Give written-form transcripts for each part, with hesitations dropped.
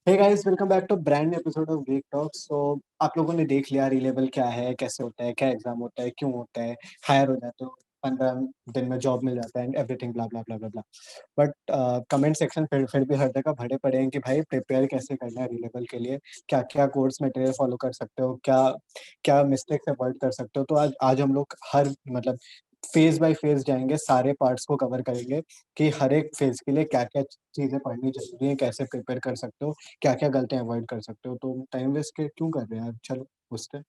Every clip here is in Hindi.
Hey guys, welcome back to brand new episode of week talks. So आप लोगों ने देख लिया री-लेवल क्या है, कैसे होता है, क्या एग्जाम होता है, क्यों होता है, हायर हो जाते हो, 15 दिन में जॉब मिल जाता है and everything blah blah blah blah blah. But comment section फिर भी हर जगह भरे पड़े हैं कि भाई प्रिपेयर कैसे करना है री-लेवल के लिए, क्या-क्या कोर्स मटेरियल फॉलो कर सकते हो, क्या क्या मिस्टेक्स अवॉइड कर सकते हो। तो आज आज हम लोग हर मतलब फेज बाय फेज जाएँगे, सारे पार्ट्स को कवर करेंगे कि हर एक फेज के लिए क्या-क्या चीज़ें पढ़नी ज़रूरी है, कैसे प्रिपेयर कर सकते हो, क्या-क्या गलतियाँ अवॉइड कर सकते हो। तो टाइम वेस्ट के क्यों कर रहे हैं यार? चलो पूछते हैं।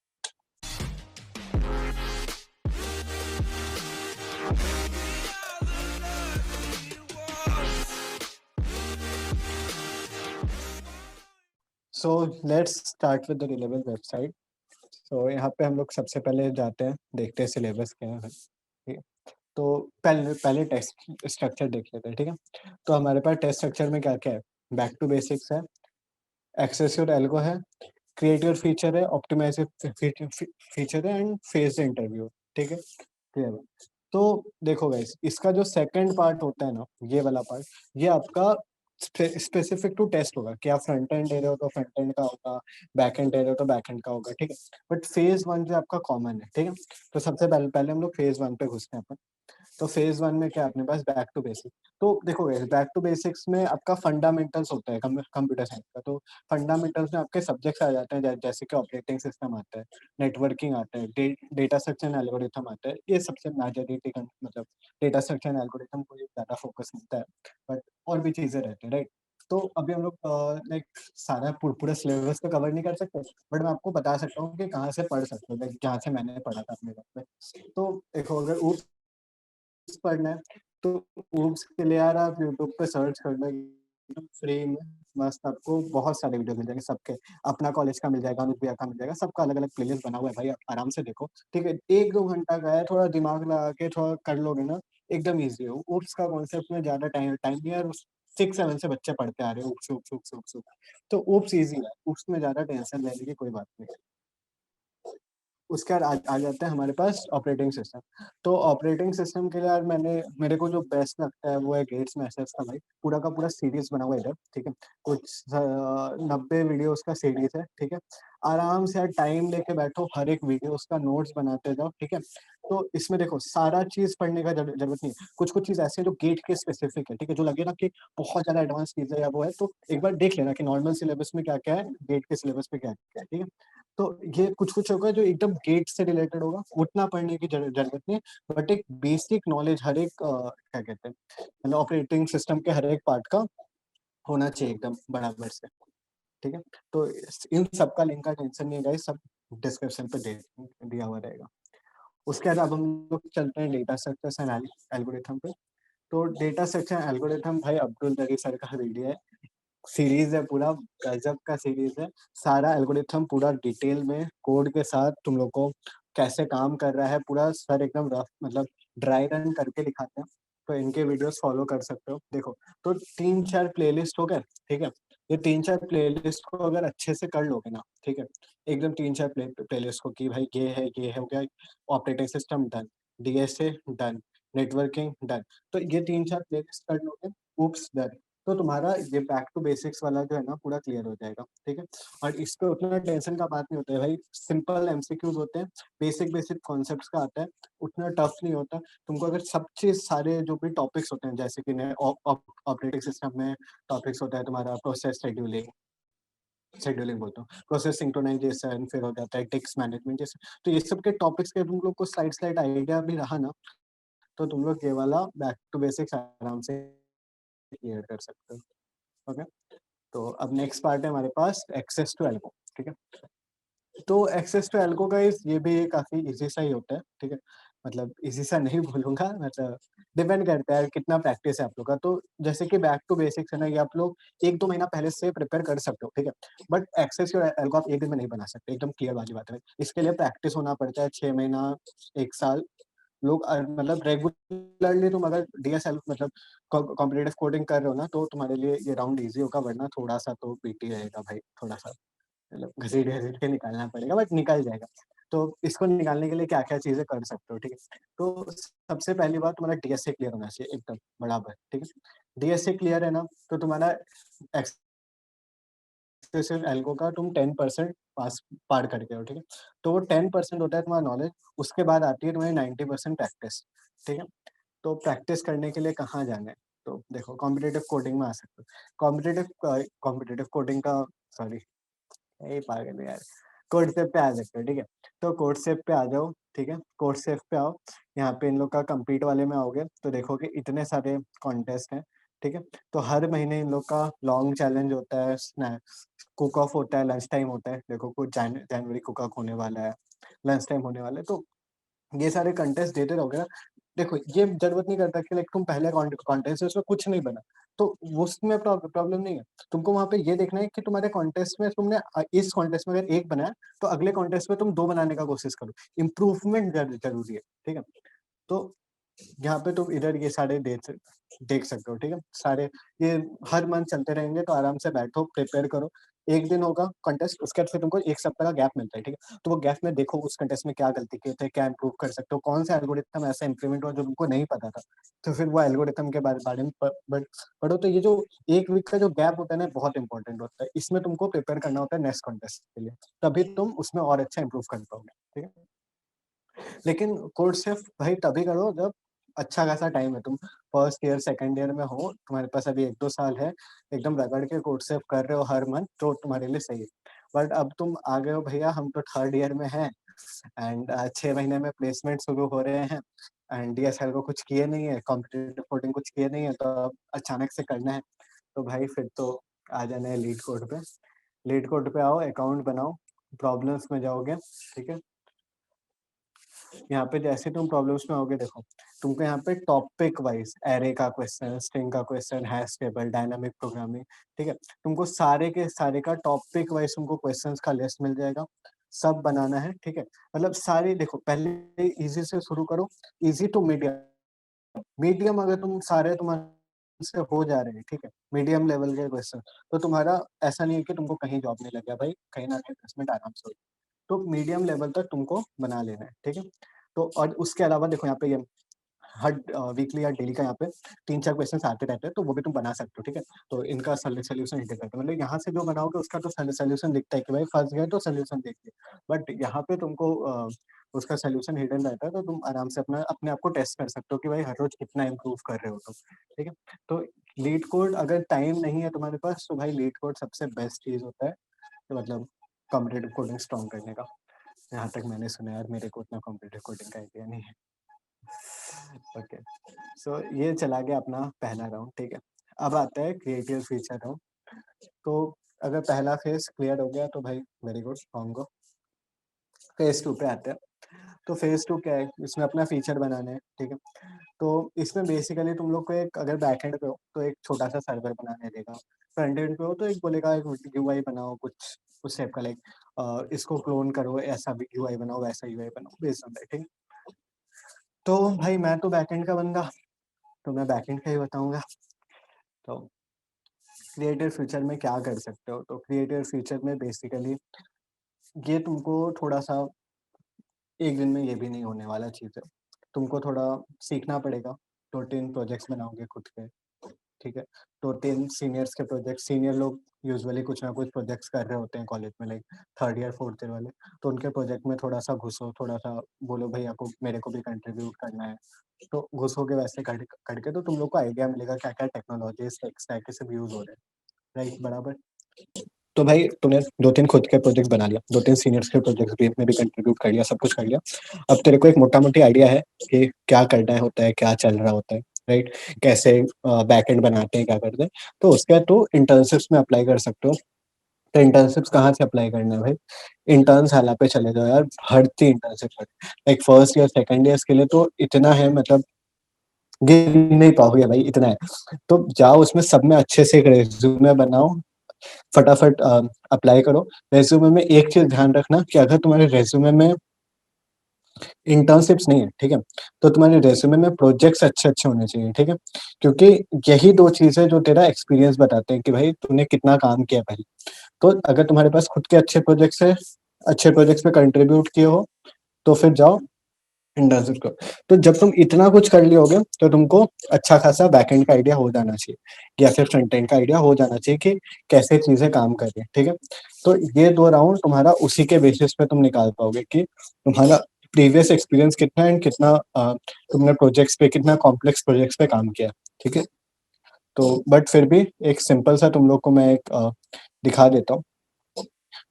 So let's start with the relevant website. So यहाँ पे हम लोग सबसे पहले जाते हैं, देखते हैं सिलेबस क्या है, ठीक है? तो पहले पहले टेस्ट स्ट्रक्चर देख लेते हैं, ठीक है? तो हमारे पास टेस्ट स्ट्रक्चर में क्या-क्या है? बैक टू बेसिक्स है, एक्सेस योर एल्गो है, क्रिएट योर फीचर है, ऑप्टिमाइज़ योर फीचर है एंड फेस द इंटरव्यू, ठीक है? क्लियर है। तो देखो गाइस, इसका जो सेकंड पार्ट होता है ना, ये वाला पार्ट, ये आपका स्पेसिफिक टू टेस्ट होगा कि आप फ्रंट एंड दे रहे हो तो फ्रंट एंड का होगा, बैक एंड दे रहे हो तो बैक एंड का होगा, ठीक है? बट फेज़ 1 जो आपका कॉमन है, ठीक है? तो सबसे पहले पहले हम लोग फेज़ 1 पे घुसते हैं अपन। तो फेज़ 1 में क्या है अपने पास, बैक टू बेसिक। तो देखो गाइस, बैक टू बेसिक्स में आपका फंडामेंटल्स होता है कंप्यूटर साइंस का। तो फंडामेंटल्स में आपके सब्जेक्ट्स आ जाते हैं जैसे कि ऑपरेटिंग सिस्टम आता है, नेटवर्किंग आता है, डेटा स्ट्रक्चर एंड एल्गोरिथम आता है। ये सबसे मेजॉरिटी का मतलब डेटा स्ट्रक्चर एंड एल्गोरिथम को ये ज़्यादा फोकस मिलता है, बट और भी चीज़ें रहती हैं, राइट? तो अभी हम लोग लाइक सारा पूरा सिलेबस तो कवर नहीं कर सकते, बट मैं आपको बता सकता हूँ कि कहाँ से पढ़ सकते हो, लाइक जहाँ से मैंने पढ़ा था अपने वक़्त पे। तो देखो, अगर पढ़ना है, तो ऊप्स के लिए यार आप यूट्यूब पे सर्च कर लो, एकदम फ्री में मस्त आपको बहुत सारे वीडियो मिल जाएँगे सबके। अपना कॉलेज का मिल जाएगा, अनुज भैया का मिल जाएगा, सबका अलग-अलग प्लेलिस्ट बना हुआ है भाई, आप आराम से देखो, ठीक है? 1-2 घंटा का है, थोड़ा दिमाग लगा के थोड़ा कर लोगे ना, एकदम ईज़ी है। ऊप्स का कॉन्सेप्ट में ज़्यादा टाइम टाइम नहीं है और 6-7 से बच्चे पढ़ते आ रहे हैं oops, oops, oops, oops, oops. तो ऊप्स ईज़ी है, ऊप्स में ज़्यादा टेंशन लेने की कोई बात नहीं है। उसके बाद आ जाता है हमारे पास ऑपरेटिंग सिस्टम। तो ऑपरेटिंग सिस्टम के लिए यार मेरे को जो बेस्ट लगता है वो है गेट्स मैसेज का भाई, पूरा का पूरा सीरीज़ बना हुआ है इधर, ठीक है? कुछ 90 वीडियोज़ का सीरीज़ है, ठीक है? आराम से यार टाइम लेके बैठो, हर एक वीडियोज़ का नोट्स बनाते जाओ, ठीक है? तो इसमें देखो सारा चीज़ पढ़ने का ज़रूरत नहीं है। कुछ-कुछ चीज़ ऐसी है जो गेट के स्पेसिफिक है, ठीक है? जो लगे ना कि बहुत ज़्यादा एडवांस चीज़ है या वो है, तो एक बार देख लेना कि नॉर्मल सिलेबस में क्या-क्या है, गेट के सिलेबस में क्या-क्या है, ठीक है? तो ये कुछ-कुछ होगा जो एकदम गेट से रिलेटेड होगा, उतना पढ़ने की ज़रूरत नहीं है, बट एक बेसिक नॉलेज हर एक क्या कहते हैं, मतलब ऑपरेटिंग सिस्टम के हर एक पार्ट का होना चाहिए एकदम बराबर से, ठीक है? तो इस इन सब का लिंक का टेंशन नहीं है गाइस, सब डिस्क्रिप्शन पे दे दिया हुआ रहेगा। उसके बाद अब हम लोग चलते हैं डेटा स्ट्रक्चर्स एंड एल्गोरिथम पे। तो डेटा स्ट्रक्चर एल्गोरिथम भाई अब्दुल दरी सर का वीडियो है। सीरीज़ है पूरा, गज़ब का सीरीज़ है। सारा एल्गोरिथम पूरा डिटेल में कोड के साथ तुम लोग को कैसे काम कर रहा है, पूरा सर एकदम रफ मतलब ड्राई रन करके दिखाते हैं। तो इनके वीडियोज़ फ़ॉलो कर सकते हो। देखो, तो 3-4 प्लेलिस्ट हो गए, ठीक है? ये 3-4 प्लेलिस्ट को अगर अच्छे से कर लोगे ना, ठीक है? एकदम 3-4 प्लेलिस्ट को कि भाई ये हो गया, operating system done, DSA done, networking done. तो ये 3-4 प्लेलिस्ट कर लोगे, ऊप्स डन। तो तुम्हारा ये बैक टू बेसिक्स वाला जो है ना पूरा क्लियर हो जाएगा, ठीक है? और इस पे उतना टेंशन का बात नहीं होता है भाई, सिंपल एमसीक्यूज़ होते हैं, बेसिक कॉन्सेप्ट्स का आता है, उतना टफ नहीं होता। तुमको अगर सब चीज़ सारे जो भी टॉपिक्स होते हैं जैसे कि ने ऑपरेटिंग सिस्टम में टॉपिक्स होता है तुम्हारा प्रोसेस शेड्यूलिंग बोलता हूँ, प्रोसेस सिंक्रोनाइज़ेशन, फिर हो जाता है टेक्स्ट मैनेजमेंट जैसे। तो ये सब के टॉपिक्स के तुम लोग को स्लाइड आइडिया भी रहा ना, तो तुम लोग ये वाला बैक टू बेसिक्स आराम से क्लियर कर सकते हो। ओके? तो अब नेक्स्ट पार्ट है हमारे पास एक्सेस टू एल्गो, ठीक है? तो एक्सेस टू एल्गो गाइस ये भी काफ़ी ईज़ी सा ही होता है, ठीक है? मतलब ईज़ी सा नहीं बोलूँगा, मतलब डिपेंड करता है कितना प्रैक्टिस है आप लोग का। तो जैसे कि बैक टू बेसिक्स है ना, ये आप लोग 1-2 महीना पहले से प्रिपेयर कर सकते हो, ठीक है? बट एक्सेस टू एल्गो आप 1 दिन में नहीं बना सकते, एकदम क्लियर वाली बात है। इसके लिए प्रैक्टिस होना पड़ता है 6 महीना, 1 साल। लोग मतलब रेगुलरली तुम अगर डीएसएल मतलब कॉम्पिटिटिव कोडिंग कर रहे हो ना, तो तुम्हारे लिए ये राउंड ईज़ी होगा, वरना थोड़ा-सा तो पीटी रहेगा भाई, थोड़ा-सा मतलब घसीट-घसीट के निकालना पड़ेगा, बट निकल जाएगा। तो इसको निकालने के लिए क्या-क्या चीज़ें कर सकते हो, ठीक है? तो सबसे पहली बात, तुम्हारा डीएसए क्लियर होना चाहिए एकदम बराबर, ठीक है? डीएसए क्लियर है ना, तो तुम्हारा से सिर्फ एल्गो का तुम 10% पार करके हो, ठीक है? तो वो 10% होता है तुम्हारा नॉलेज, उसके बाद आती है तुम्हारी 90% प्रैक्टिस, ठीक है? तो प्रैक्टिस करने के लिए कहाँ जाना है? तो देखो कॉम्पिटिटिव कोडिंग में आ सकते हो। कॉम्पिटिटिव कोडिंग का सॉरी, यही पागल है यार। कोडसेप पे आ सकते हो, ठीक है? तो कोडसेप पे आ जाओ, ठीक है? कोडसेप पे आओ, यहाँ पे इन लोग का कम्पीट वाले में आओगे तो देखोगे इतने सारे कॉन्टेस्ट हैं, ठीक है? तो हर महीने इन लोग का लॉन्ग चैलेंज होता है, कुक ऑफ होता है, लंच टाइम होता है। देखो कुछ जनवरी कुक ऑफ होने वाला है, लंच टाइम होने वाला है, तो ये सारे कंटेस्ट देते रहोगे ना। देखो ये जरूरत नहीं करता कि लाइक तुम पहले कॉन्टेस्ट है उसमें कुछ नहीं बना, तो उसमें प्रॉब्लम नहीं है। तुमको वहां पे ये देखना है कि तुम्हारे कॉन्टेस्ट में तुमने इस कॉन्टेस्ट में अगर एक बनाया तो अगले कॉन्टेस्ट में तुम दो बनाने का कोशिश करो। इम्प्रूवमेंट जरूरी है, ठीक है? तो यहाँ पे तुम इधर ये सारे देख सकते हो, ठीक है? सारे ये हर मंथ चलते रहेंगे, तो आराम से बैठो, प्रिपेयर करो। एक दिन होगा कंटेस्ट, उसके बाद फिर तुमको एक सप्ताह का गैप मिलता है, ठीक है? तो वो गैप में देखो उस कंटेस्ट में क्या गलती किए थे, क्या इंप्रूव कर सकते हो, कौन सा एल्गोरिथम ऐसा इंप्लीमेंट हुआ जो तुमको नहीं पता था, तो फिर वो एल्गोरिथम के बारे में पढ़ो। तो ये जो एक वीक का जो गैप होता है ना, बहुत इंपॉर्टेंट होता है। इसमें तुमको प्रिपेयर करना होता है नेक्स्ट कॉन्टेस्ट के लिए, तभी तुम उसमें और अच्छा इंप्रूव कर पाओगे, ठीक है? लेकिन कोर्स सिर्फ भाई तभी करो जब अच्छा खासा टाइम है, तुम फर्स्ट ईयर सेकंड ईयर में हो, तुम्हारे पास अभी 1-2 साल है, एकदम रगड़ के कोर्स सिर्फ कर रहे हो हर मंथ, तो तुम्हारे लिए सही है। बट अब तुम आ गए हो भैया, हम तो थर्ड ईयर में हैं, एंड 6 महीने में प्लेसमेंट शुरू हो रहे हैं, एंड डीएसएल को कुछ किए नहीं है, कॉम्पिटिटिव कोडिंग कुछ किए नहीं है, तो अब अचानक से करना है, तो भाई फिर तो आ जाना है लीड कोड पे। लीड कोड पे आओ, अकाउंट बनाओ, प्रॉब्लम्स में जाओगे, ठीक है? यहाँ पे जैसे तुम प्रॉब्लम्स में आओगे, देखो तुमको यहाँ पे टॉपिक वाइज एरे का क्वेश्चन, स्ट्रिंग का question, hash table, dynamic programming, ठीक है? तुमको सारे के सारे का टॉपिक वाइज तुमको क्वेश्चंस का लिस्ट मिल जाएगा, सब बनाना है, ठीक है? मतलब सारे देखो, पहले इजी से शुरू करो, इजी टू मीडियम। मीडियम अगर तुम सारे तुम्हारे से हो जा रहे हैं, ठीक है, मीडियम लेवल के क्वेश्चन, तो तुम्हारा ऐसा नहीं है कि तुमको कहीं जॉब नहीं लग गया भाई, कहीं ना कहीं प्लेसमेंट आराम से हो। तो मीडियम लेवल तक तुमको बना लेना है, ठीक है? तो और उसके अलावा देखो यहाँ पे ये हर वीकली या डेली का यहाँ पे 3-4 क्वेश्चन आते रहते हैं, तो वो भी तुम बना सकते हो, ठीक है? तो इनका सोल्यूशन हिट करते हैं, मतलब यहाँ से जो बनाओगे उसका तो सोल्यूशन दिखता है कि भाई फंस गए तो सोल्यूशन देखिए, बट यहाँ पे तुमको उसका सोल्यूशन हिडन रहता है, तो तुम आराम से अपने आप को टेस्ट कर सकते हो कि भाई हर रोज कितना इम्प्रूव कर रहे हो तुम, ठीक है? तो लीड कोड अगर टाइम नहीं है तुम्हारे पास, तो भाई लीड कोड सबसे बेस्ट चीज होता है, तो मतलब कॉम्पिटिटिव कोडिंग स्ट्रॉन्ग करने का। यहाँ तक मैंने सुना यार, मेरे को उतना कॉम्पिटिटिव कोडिंग का आइडिया नहीं है। ओके, सो ये चला गया अपना पहला राउंड, ठीक है? अब आता है क्रिएटिव फीचर राउंड। तो अगर पहला फेज क्लियर हो गया तो भाई वेरी गुड, होंगे। फेज 2 पे आते हैं। तो फेज 2 क्या है, इसमें अपना फीचर बनाना है, ठीक है? तो इसमें बेसिकली तुम लोग को एक, अगर बैकएंड पे हो तो एक छोटा सा सर्वर बनाने देगा, फ्रंट एंड पे हो तो एक बोलेगा एक यूआई बनाओ, कुछ उस टाइप का, लाइक इसको क्लोन करो, ऐसा भी यूआई बनाओ, वैसा यूआई बनाओ, बेस्ड ऑन दैट, ठीक? तो भाई मैं तो बैकएंड का बंदा, तो मैं बैकएंड का ही बताऊंगा। तो क्रिएटिव फीचर में क्या कर सकते हो, तो क्रिएटिव फीचर में बेसिकली ये तुमको थोड़ा सा, एक दिन में ये भी नहीं होने वाला चीज़ है, तुमको थोड़ा सीखना पड़ेगा। 2-3 प्रोजेक्ट्स बनाओगे खुद के, ठीक है? 2-3 सीनियर्स के प्रोजेक्ट, सीनियर लोग यूजुअली कुछ ना कुछ प्रोजेक्ट्स कर रहे होते हैं कॉलेज में, like third year fourth year वाले, तो उनके प्रोजेक्ट में थोड़ा सा घुसो, थोड़ा सा बोलो भैया को मेरे को भी कंट्रीब्यूट करना है, तो घुसोगे वैसे करके तो तुम लोग को आइडिया मिलेगा क्या क्या टेक्नोलॉजी स्टैक के सब यूज हो रहे हैं, राइट? बराबर। तो भाई तूने 2-3 खुद के प्रोजेक्ट बना लिया, 2-3 सीनियर्स के प्रोजेक्ट भी में भी कंट्रीब्यूट कर लिया, सब कुछ कर लिया। अब तेरे को एक मोटा मोटी आइडिया है कि क्या करना होता है, क्या चल रहा होता है, राइट? कैसे बैकएंड बनाते हैं, क्या करते हैं, तो उसके बाद तू इंटर्नशिप्स में अप्लाई कर सकते हो। तो इंटर्नशिप्स कहाँ से अप्लाई करना है भाई? इंटर्न्स वाला पे चले जाओ यार, भर्ती internship, like first year second year के लिए तो इतना है, मतलब गिन नहीं पाओगे भाई, इतना है। तो जाओ उसमें सब में अच्छे से एक रेज्यूमे बनाओ, फटाफट अप्लाई करो। रेज्यूमे में एक चीज ध्यान रखना कि अगर तुम्हारे रेज्यूमे में इंटर्नशिप्स नहीं है, ठीक है, तो तुम्हारे रेज्यूमे में प्रोजेक्ट्स अच्छे अच्छे होने चाहिए, ठीक है? क्योंकि यही दो चीजें जो तेरा एक्सपीरियंस बताते हैं कि भाई तूने कितना काम किया पहले। तो अगर तुम्हारे पास खुद के अच्छे प्रोजेक्ट्स है, अच्छे प्रोजेक्ट्स पे कंट्रीब्यूट किए हो, तो फिर जाओ इंटर्नशिप को। तो जब तुम इतना कुछ कर लियोगे तो तुमको अच्छा खासा बैकएंड का आइडिया हो जाना चाहिए या फिर फ्रंट एंड का आइडिया हो जाना चाहिए कि कैसे चीजें काम कर रही है, ठीक है। तो ये 2 राउंड तुम्हारा उसी के बेसिस पे तुम निकाल पाओगे कि तुम्हारा प्रीवियस एक्सपीरियंस कितना है एंड कितना तुमने प्रोजेक्ट्स पे, कितना कॉम्प्लेक्स प्रोजेक्ट्स पे काम किया, ठीक है। तो बट फिर भी एक सिंपल सा तुम लोग को मैं एक दिखा देता हूँ।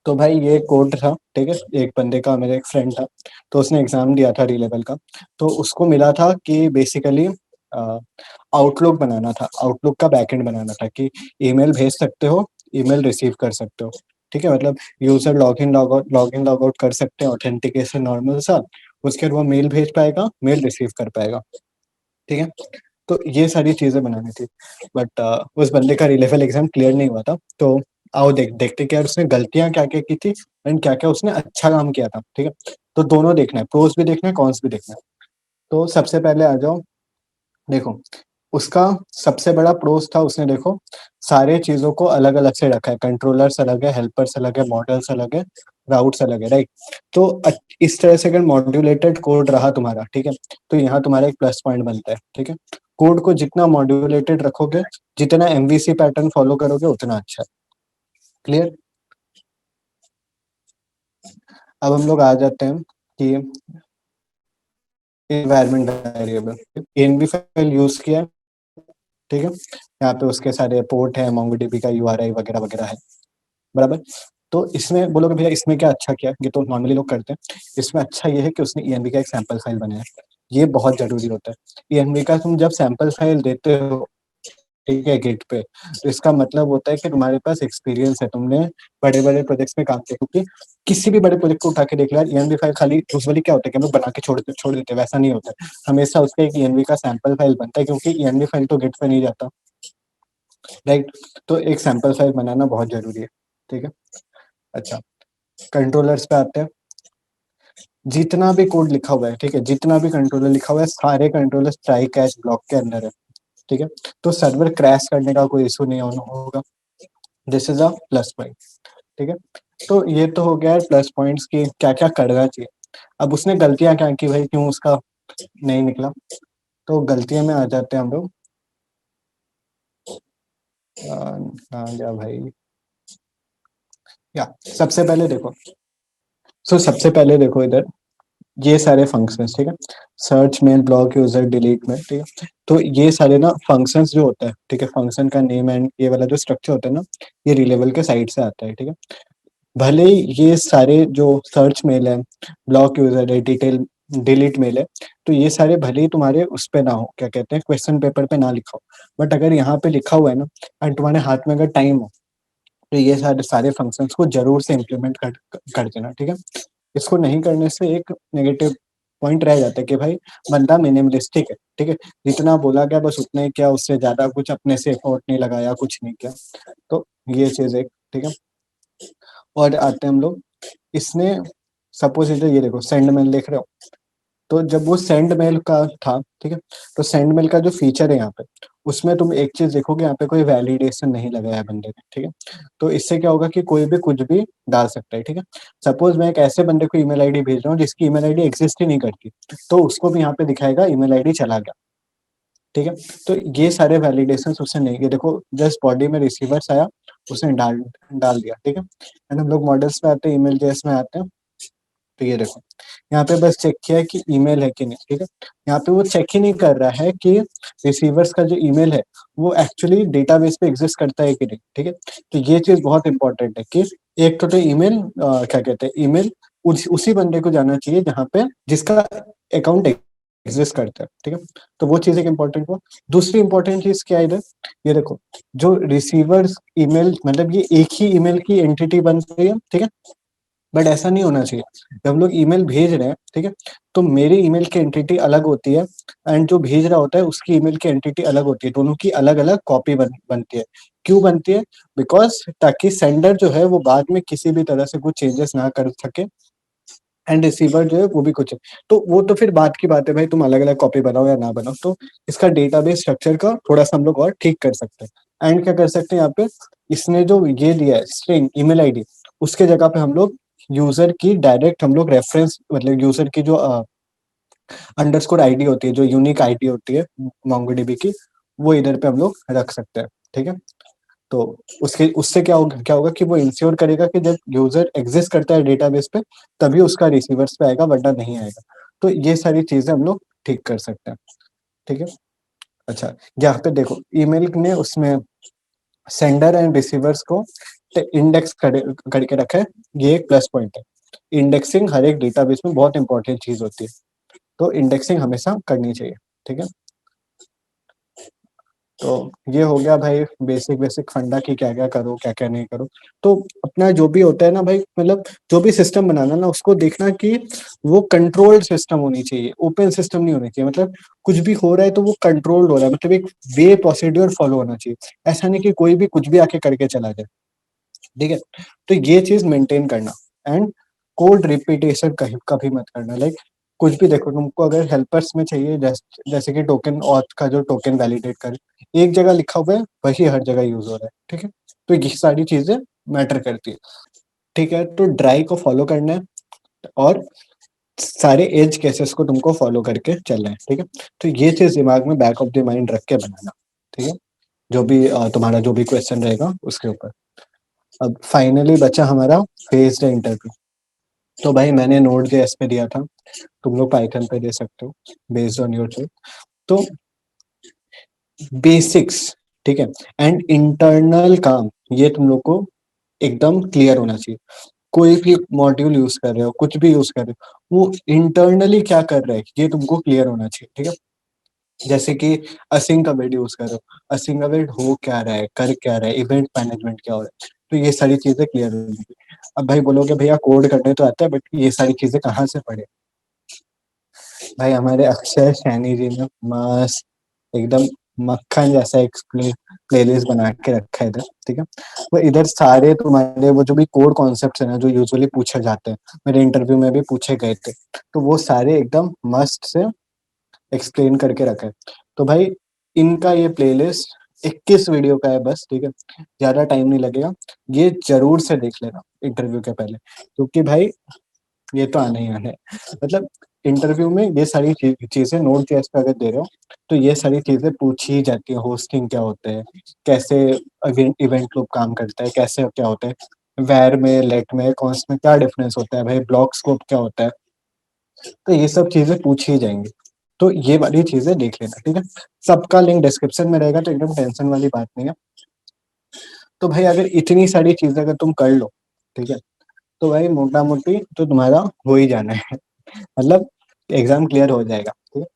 तो भाई ये कोड था, ठीक है, एक बंदे का, मेरा एक फ्रेंड था, तो उसने एग्जाम दिया था डी लेवल का। तो उसको मिला था कि बेसिकली आउटलुक बनाना था, आउटलुक का बैकएंड बनाना था कि ईमेल भेज सकते हो, ईमेल रिसीव कर सकते हो, ठीक है। मतलब user log in log out कर सकते हैं, ऑथेंटिकेशन नॉर्मल सा, उसके बाद वो मेल भेज पाएगा, मेल रिसीव कर पाएगा, ठीक है। तो ये सारी चीजें बनानी थी, बट उस बंदे का रिलेवल एग्जाम क्लियर नहीं हुआ था। तो आओ देखते क्या उसने गलतियां क्या क्या की थी एंड क्या क्या उसने अच्छा काम किया था, ठीक है। तो दोनों देखना है, प्रोस भी देखना है, कॉन्स भी देखना है। तो सबसे पहले आ जाओ, देखो उसका सबसे बड़ा प्रोस था, उसने देखो सारे चीजों को अलग अलग से रखा है, कंट्रोलर्स अलग है, हेल्पर्स अलग है, मॉडल्स अलग है, राउट्स अलग है, राइट। तो इस तरह से अगर मॉड्यूलेटेड कोड रहा तुम्हारा, ठीक है, तो यहाँ तुम्हारा एक प्लस पॉइंट बनता है, ठीक है। कोड को जितना मॉड्यूलेटेड रखोगे, जितना एमवीसी पैटर्न फॉलो करोगे, उतना अच्छा है। क्लियर। अब हम लोग आ जाते हैं कि environment variable env file use किया है, ठीक है। यहाँ पे उसके सारे पोर्ट है, मोंगोडीबी का यूआरआई वगैरह वगैरह है, बराबर। तो इसमें बोलोगे भैया इसमें क्या अच्छा किया, ये तो नॉर्मली लोग करते हैं। इसमें अच्छा ये है कि उसने ईएनवी का एक सैंपल फाइल बनाया है, ये बहुत जरूरी होता है। ईएनवी का तुम जब सैंपल फाइल देते हो, ठीक है, गिट पे, तो इसका मतलब होता है कि तुम्हारे पास एक्सपीरियंस है, तुमने बड़े बड़े प्रोजेक्ट्स में काम किया। क्योंकि किसी भी बड़े प्रोजेक्ट को उठा के देख लिया, ईएनवी फाइल खाली यूजुअली क्या होता है कि हम लोग बना के छोड़ देते हैं, वैसा नहीं होता है। हमेशा उसका एक ईएनवी का सैंपल फाइल बनता है, क्योंकि ईएनवी फाइल तो गिट पे नहीं जाता, राइट। तो एक सैंपल फाइल बनाना बहुत जरूरी है, ठीक है। अच्छा, कंट्रोलर्स पे आते हैं। जितना भी कोड लिखा हुआ है, ठीक है, जितना भी कंट्रोलर लिखा हुआ है, सारे कंट्रोलर्स ट्राई कैच ब्लॉक के अंदर है, ठीक है। तो सर्वर क्रैश करने का कोई इशू नहीं होगा, this is a plus point, ठीक है। तो ये तो हो गया है प्लस पॉइंट्स की क्या क्या करना चाहिए। अब उसने गलतियां क्या की भाई, क्यों उसका नहीं निकला। तो गलतियां में आ जाते हैं हम लोग। कहाँ गया भाई, या सबसे पहले देखो, सबसे पहले देखो इधर, ये सारे फंक्शंस, ठीक है, search mail, block, user, delete में, ठीक है। तो ये सारे ना फंक्शंस जो होता है, ठीक है, फंक्शन का नेम एंड ये वाला जो स्ट्रक्चर होता है ना, ये रिलेबल के साइड से आता है, ठीक है। भले ही ये सारे जो सर्च मेल है, ब्लॉक यूजर है, डिटेल डिलीट मेल है, तो ये सारे भले ही तुम्हारे उस पे ना हो, क्या कहते हैं, क्वेश्चन पेपर पे ना लिखा हो, बट अगर यहाँ पे लिखा हुआ है ना, एंड तुम्हारे हाथ में अगर टाइम हो, तो ये सारे सारे फंक्शंस को जरूर से इम्प्लीमेंट कर देना, ठीक है। इसको नहीं करने से एक नेगेटिव पॉइंट रह जाता है कि भाई बंदा मिनिमलिस्टिक है, ठीक है, जितना बोला गया बस उतना ही किया, उससे ज्यादा कुछ अपने से एफर्ट नहीं लगाया, कुछ नहीं किया। तो ये चीज एक, ठीक है। और आते हैं हम लोग, इसने सपोज इधर ये देखो सेंड मेल देख रहे हो, तो जब वो सेंड मेल का था, ठीक है, तो सेंड मेल का जो फीचर है यहाँ पे, उसमें तुम एक चीज देखोगे, यहाँ पे कोई वैलिडेशन नहीं लगाया है बंदे ने, ठीक है। तो इससे क्या होगा कि कोई भी कुछ भी डाल सकता है, ठीक है। सपोज मैं एक ऐसे बंदे को ईमेल आईडी भेज रहा हूँ जिसकी ईमेल आईडी एग्जिस्ट ही नहीं करती, तो उसको भी यहाँ पे दिखाएगा ईमेल आईडी चला गया, ठीक है। तो ये सारे वैलिडेशन उसने नहीं, ये देखो जस्ट बॉडी में रिसीवर्स आया, उसने डाल डाल दिया, ठीक है। एंड हम लोग मॉडल्स में आते हैं, ईमेल जेएस में आते हैं। तो ये देखो, यहाँ पे बस चेक किया है कि ईमेल है कि नहीं, ठीक है। यहाँ पे वो चेक ही नहीं कर रहा है कि रिसीवर्स का जो ईमेल है वो एक्चुअली डेटाबेस पे एग्जिस्ट करता है कि नहीं, ठीक है। तो ये चीज बहुत इंपॉर्टेंट है कि एक तो ईमेल क्या कहते हैं, ईमेल उसी बंदे को जाना चाहिए जहाँ पे जिसका अकाउंट एग्जिस्ट करता है, ठीक है। तो वो चीज एक इंपॉर्टेंट हुआ। दूसरी इंपॉर्टेंट चीज क्या है इधर, ये देखो, जो रिसीवर्स ईमेल, मतलब ये एक ही ईमेल की एंटिटी बन रही है, ठीक है। बट ऐसा नहीं होना चाहिए, जब हम लोग ईमेल भेज रहे हैं, ठीक है, तो मेरी ईमेल की एंटिटी अलग होती है एंड जो भेज रहा होता है उसकी ईमेल की एंटिटी अलग होती है, दोनों की अलग अलग कॉपी बनती है। क्यों बनती है, बिकॉज ताकि सेंडर जो है वो बाद में किसी भी तरह से कुछ चेंजेस ना कर सके, एंड रिसीवर जो है वो भी कुछ, तो वो तो फिर बात की बात है भाई, तुम अलग अलग कॉपी बनाओ या ना बनाओ। तो इसका डेटाबेस स्ट्रक्चर का थोड़ा सा हम लोग और ठीक कर सकते हैं। एंड क्या कर सकते हैं यहाँ पे, इसने जो ये दिया है स्ट्रिंग ईमेल आईडी, उसके जगह पे हम लोग यूजर की डायरेक्ट हम लोग रेफरेंस, मतलब यूजर की जो अंडरस्कोर आईडी होती है, जो यूनिक आईडी होती है मोंगोडीबी की, वो इधर पे हम लोग रख सकते हैं, ठीक है। तो उसके उससे क्या होगा कि वो इंश्योर करेगा कि जब यूजर एग्जिस्ट करता है डेटाबेस पे, तभी उसका रिसीवर्स पे आएगा, वरना नहीं आएगा। तो ये सारी चीजें हम लोग ठीक कर सकते हैं, ठीक है। अच्छा, यहाँ पे देखो ईमेल ने उसमें सेंडर एंड रिसीवर्स को इंडेक्स करके रखा है, ये एक प्लस पॉइंट है। इंडेक्सिंग हर एक डेटाबेस में बहुत इंपॉर्टेंट चीज होती है, तो इंडेक्सिंग हमेशा करनी चाहिए, ठीक है। तो ये हो गया भाई बेसिक बेसिक फंडा की क्या क्या करो क्या क्या नहीं करो। तो अपना जो भी होता है ना भाई, मतलब जो भी सिस्टम बनाना ना, उसको देखना कि वो कंट्रोल्ड सिस्टम होनी चाहिए, ओपन सिस्टम नहीं होनी चाहिए। मतलब कुछ भी हो रहा है तो वो कंट्रोल्ड हो रहा है, मतलब एक वे प्रोसीड्योर फॉलो होना चाहिए। ऐसा नहीं कि कोई भी कुछ भी आके करके चला जाए, ठीक है। तो ये चीज मेंटेन करना। एंड कोड रिपीटेशन कहीं कभी मत करना। लाइक कुछ भी देखो, तुमको अगर हेल्पर्स में चाहिए, जैसे कि टोकन ऑथ का जो टोकन वैलिडेट करे, एक जगह लिखा हुआ है वही हर जगह यूज हो रहा है, ठीक है। तो ये सारी चीजें मैटर करती है, ठीक है। तो ड्राई को फॉलो करना है, और सारे एज केसेस को तुमको फॉलो करके चलना है, ठीक है। तो ये चीज दिमाग में बैक ऑफ द माइंड रख के बनाना, ठीक है। जो भी तुम्हारा जो भी क्वेश्चन रहेगा उसके ऊपर। अब फाइनली बचा हमारा फेस्ड इंटरव्यू। तो भाई मैंने नोड जेएस पे दिया था, तुम लोग पाइथन पे दे सकते हो बेस्ड ऑन योर चॉइस। तो बेसिक्स, ठीक है, एंड इंटरनल काम, ये तुम लोग को एकदम क्लियर होना चाहिए। कोई भी मॉड्यूल यूज कर रहे हो, कुछ भी यूज कर रहे हो, वो इंटरनली क्या कर रहा है ये तुमको क्लियर होना चाहिए, ठीक है। जैसे कि असिंक अवेट यूज करो, असिंक अवेट हो क्या रहा है, कर क्या रहा है, इवेंट मैनेजमेंट क्या हो रहा है, तो ये सारी चीजें क्लियर होंगी। अब भाई बोलोगे भैया कोड करने तो आता है, बट ये सारी चीजें कहाँ से पढ़े। भाई हमारे अक्षय सैनी जी ने मस्त एकदम मक्खन जैसा एक प्लेलिस्ट बना के रखा है इधर, ठीक है। वो इधर सारे तुम्हारे वो जो भी कोर कॉन्सेप्ट्स है ना, जो यूजुअली पूछे जाते हैं, मेरे इंटरव्यू में भी पूछे गए थे, तो वो सारे एकदम मस्त से एक्सप्लेन करके रखा है। तो भाई इनका ये प्लेलिस्ट 21 वीडियो का है बस, ठीक है। ज्यादा टाइम नहीं लगेगा, ये जरूर से देख लेना इंटरव्यू के पहले, क्योंकि भाई ये तो आना ही आना है। मतलब इंटरव्यू में ये सारी चीजें नोट जेएस पे अगर दे रहे हो, तो ये सारी चीजें पूछी ही जाती है। होस्टिंग क्या होता है, कैसे इवेंट लूप काम करता है, कैसे क्या होता है, वैर में लेट में कॉन्स्ट में क्या डिफरेंस होता है, भाई ब्लॉक स्कोप क्या होता है, तो ये सब चीजें पूछी ही जाएंगी। तो ये वाली चीजें देख लेना, ठीक है। सबका लिंक डिस्क्रिप्शन में रहेगा, तो एकदम टेंशन वाली बात नहीं है। तो भाई अगर इतनी सारी चीजें अगर तुम कर लो, ठीक है, तो भाई मोटा मोटी तो तुम्हारा हो ही जाना है। मतलब एग्जाम क्लियर हो जाएगा, ठीक है।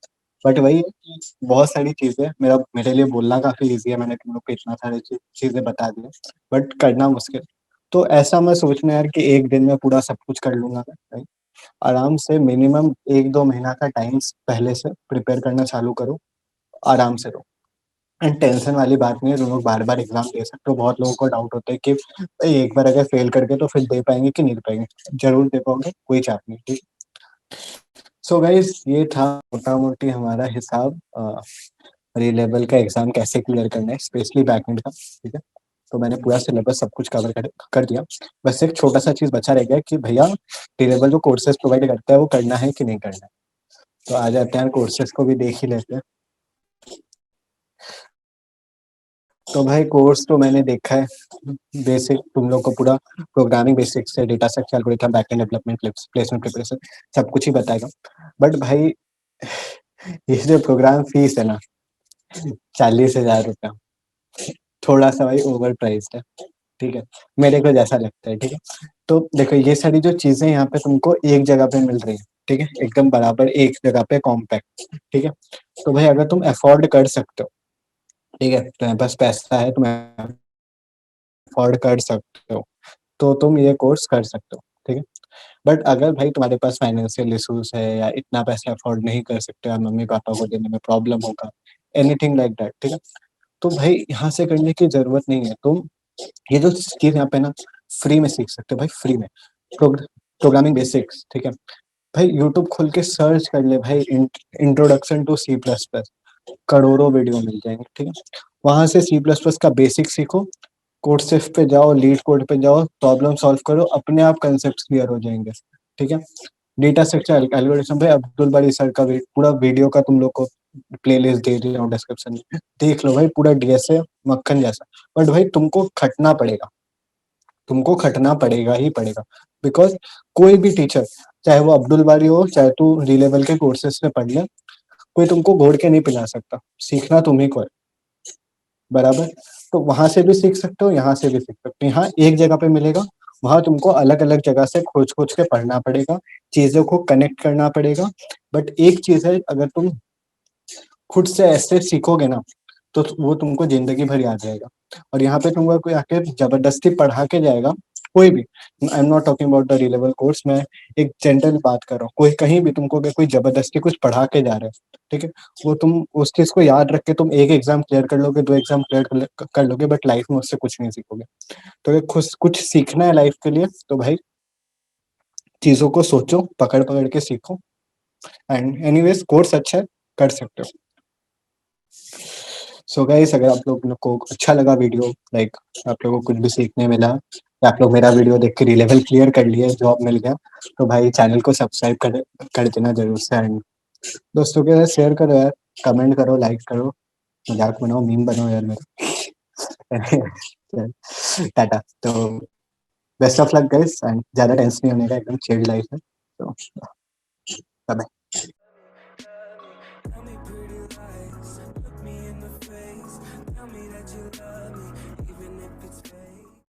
बट वही है कि बहुत सारी चीजें, मेरे लिए बोलना काफी इजी है, मैंने तुम लोग को इतना सारी चीजें बता दी, बट करना मुश्किल। तो ऐसा मैं सोचना यार कि एक दिन में पूरा सब कुछ कर लूंगा मैं, भाई आराम से मिनिमम 1-2 महीना का टाइम पहले से प्रिपेयर करना चालू करो, आराम से रहो। एंड टेंशन वाली बात नहीं है, तुम लोग बार बार एग्जाम दे सकते हो। बहुत लोगों को डाउट होता है कि भाई एक बार अगर फेल कर गए तो फिर दे पाएंगे कि नहीं दे पाएंगे, जरूर दे पाओगे, कोई चाप नहीं, ठीक। सो गाइस ये था मोटा मोटी हमारा हिसाब री लेवल का एग्जाम कैसे क्लियर करना है, स्पेशली बैकएंड का, ठीक है। तो मैंने पूरा सिलेबस सब कुछ कवर कर दिया। बस एक छोटा सा चीज बचा रह गया कि भैया टी लेवल जो कोर्सेज प्रोवाइड करता है वो करना है कि नहीं करना है। तो आ जाते हैं कोर्सेज को भी देख ही लेते हैं। तो भाई कोर्स तो मैंने देखा है, बेसिक तुम लोग को पूरा प्रोग्रामिंग बेसिक्स से data structure algorithm backend development placement preparation सब कुछ ही बताएगा। बट भाई ये जो प्रोग्राम फीस है ना, 40,000 रुपया, थोड़ा सा भाई ओवर प्राइस्ड है, ठीक है, मेरे को जैसा लगता है, ठीक है। तो देखो ये सारी जो चीजें यहाँ पे तुमको एक जगह पे मिल रही है, ठीक है, एकदम बराबर एक जगह पे कॉम्पैक्ट, ठीक है। तो भाई अगर तुम अफोर्ड कर सकते हो, ठीक है, तुम्हारे पास पैसा है, तुम अफोर्ड कर सकते हो, तो तुम ये कोर्स कर सकते हो, ठीक है। बट अगर भाई तुम्हारे पास फाइनेंशियल इश्यूज है, या इतना पैसा अफोर्ड नहीं कर सकते, या मम्मी पापा को देने में प्रॉब्लम होगा, एनीथिंग लाइक दैट, ठीक है, तो भाई यहाँ से करने की जरूरत नहीं है। तुम ये जो चीज यहाँ पे ना फ्री में सीख सकते हो, भाई फ्री में प्रोग्रामिंग बेसिक्स, ठीक है। भाई यूट्यूब खोल के सर्च कर ले भाई, introduction to C plus plus, करोड़ों वीडियो मिल जाएंगे, ठीक है। वहां से सी प्लस प्लस का बेसिक सीखो, कोड सिफ पे जाओ, लीड कोड पे जाओ, प्रॉब्लम सॉल्व करो, अपने आप कंसेप्ट क्लियर हो जाएंगे, ठीक है। डेटा स्ट्रक्चर एल्गोरिथम भाई अब्दुल बारी सर का पूरा वीडियो का तुम लोग को प्लेलिस्ट दे दिया हूँ डिस्क्रिप्शन में, देख लो भाई, पूरा डीएसए मक्खन जैसा। बट भाई तुमको खटना पड़ेगा, तुमको खटना पड़ेगा ही पड़ेगा, बिकॉज कोई भी टीचर, चाहे वो अब्दुल बारी हो, चाहे तू री लेवल के कोर्सेज में पढ़ ले, कोई तुमको घोड़ के नहीं पिला सकता, सीखना तुम्ही को है, बराबर। तो वहां से भी सीख सकते हो, यहाँ से भी सीख सकते हो, यहाँ एक जगह पे मिलेगा, वहां तुमको अलग अलग जगह से खोज खोज के पढ़ना पड़ेगा, चीजों को कनेक्ट करना पड़ेगा। बट एक चीज है, अगर तुम खुद से ऐसे सीखोगे ना, तो वो तुमको जिंदगी भर याद रहेगा। और यहाँ पे तुमको कोई आके जबरदस्ती पढ़ा के जाएगा, कोई भी, I am not talking about the री लेवल कोर्स, मैं एक जनरल बात कर रहा हूँ, कोई कहीं भी तुमको अगर कोई जबरदस्ती कुछ पढ़ा के जा रहा है, ठीक है, वो तुम उस चीज को याद रख के तुम एक एग्जाम क्लियर कर लोगे, दो एग्जाम क्लियर कर लोगे, बट लाइफ में उससे कुछ नहीं सीखोगे। तो अगर खुद कुछ सीखना है लाइफ के लिए, तो भाई चीजों को सोचो, पकड़ पकड़ के सीखो। एंड एनीवेज कोर्स अच्छा है, कर सकते हो। सो गाइस, अगर आप लोग को अच्छा लगा वीडियो, लाइक आप लोगों को कुछ भी सीखने मिला, या आप लोग मेरा वीडियो देख के लेवल क्लियर कर लिए, जॉब मिल गया, तो भाई चैनल को सब्सक्राइब कर देना जरूर से। एंड दोस्तों के साथ शेयर करो यार, कमेंट करो, लाइक करो, मजाक बनाओ, मीम बनाओ यार मेरा। टाटा। तो best of luck guys, and ज्यादा टेंशन नहीं होने का, एकदम चिल लाइफ है। तो bye. Tell me pretty lies, look me in the face. Tell me that you love me, even if it's fake.